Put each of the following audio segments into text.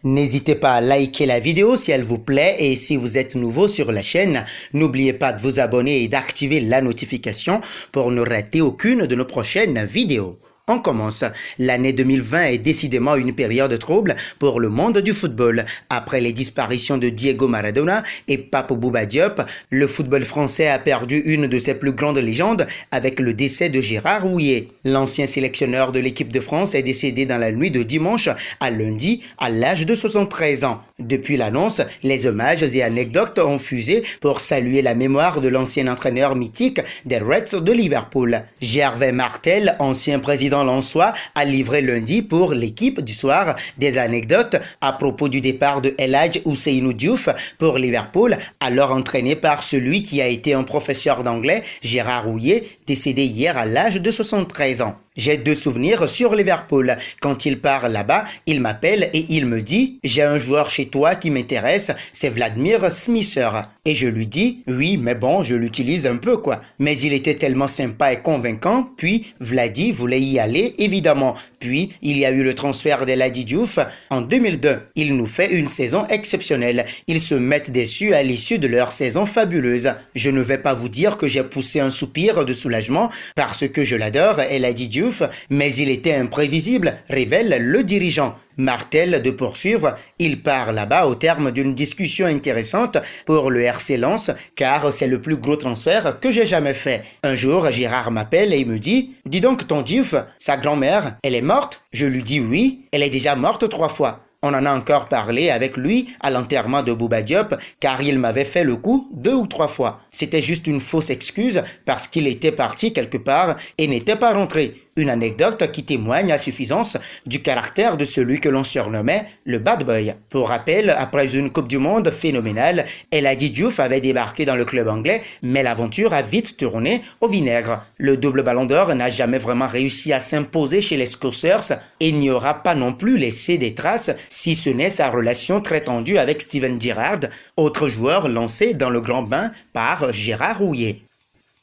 N'hésitez pas à liker la vidéo si elle vous plaît et si vous êtes nouveau sur la chaîne, n'oubliez pas de vous abonner et d'activer la notification pour ne rater aucune de nos prochaines vidéos. On commence. L'année 2020 est décidément une période trouble pour le monde du football. Après les disparitions de Diego Maradona et Pape Bouba Diop, le football français a perdu une de ses plus grandes légendes avec le décès de Gérard Houllier. L'ancien sélectionneur de l'équipe de France est décédé dans la nuit de dimanche à lundi à l'âge de 73 ans. Depuis l'annonce, les hommages et anecdotes ont fusé pour saluer la mémoire de l'ancien entraîneur mythique des Reds de Liverpool. Gervais Martel, ancien président lensois, a livré lundi pour l'équipe du soir des anecdotes à propos du départ de El Hadj Ousseynou Diouf pour Liverpool, alors entraîné par celui qui a été un professeur d'anglais, Gérard Houllier, décédé hier à l'âge de 73 ans. J'ai deux souvenirs sur Liverpool. Quand il part là-bas, il m'appelle et il me dit « J'ai un joueur chez toi qui m'intéresse, c'est Vladimir Smisser. » Et je lui dis « Oui, mais bon, je l'utilise un peu quoi. » Mais il était tellement sympa et convaincant, puis Vladi voulait y aller évidemment. Puis il y a eu le transfert d'El Hadji Diouf en 2002. Il nous fait une saison exceptionnelle. Ils se mettent déçus à l'issue de leur saison fabuleuse. Je ne vais pas vous dire que j'ai poussé un soupir de soulagement parce que je l'adore, El Hadji Diouf, mais il était imprévisible, révèle le dirigeant. Martel de poursuivre, il part là-bas au terme d'une discussion intéressante pour le RC Lens, car c'est le plus gros transfert que j'ai jamais fait. Un jour, Gérard m'appelle et me dit « Dis donc ton Diouf, sa grand-mère, elle est morte ?» Je lui dis « Oui, elle est déjà morte 3 fois. » On en a encore parlé avec lui à l'enterrement de Bouba Diop, car il m'avait fait le coup 2 ou 3 fois. C'était juste une fausse excuse parce qu'il était parti quelque part et n'était pas rentré. Une anecdote qui témoigne à suffisance du caractère de celui que l'on surnommait le bad boy. Pour rappel, après une Coupe du Monde phénoménale, El Hadji Diouf avait débarqué dans le club anglais, mais l'aventure a vite tourné au vinaigre. Le double ballon d'or n'a jamais vraiment réussi à s'imposer chez les Scousers et il n'y aura pas non plus laissé des traces, si ce n'est sa relation très tendue avec Steven Gerrard, autre joueur lancé dans le grand bain par Gérard Houllier.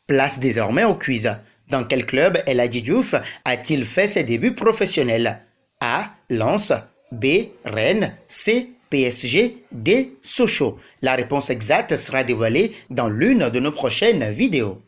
Place désormais au quiz. Dans quel club El Hadji Diouf a-t-il fait ses débuts professionnels? A. Lens. B. Rennes. C. PSG. D. Sochaux. La réponse exacte sera dévoilée dans l'une de nos prochaines vidéos.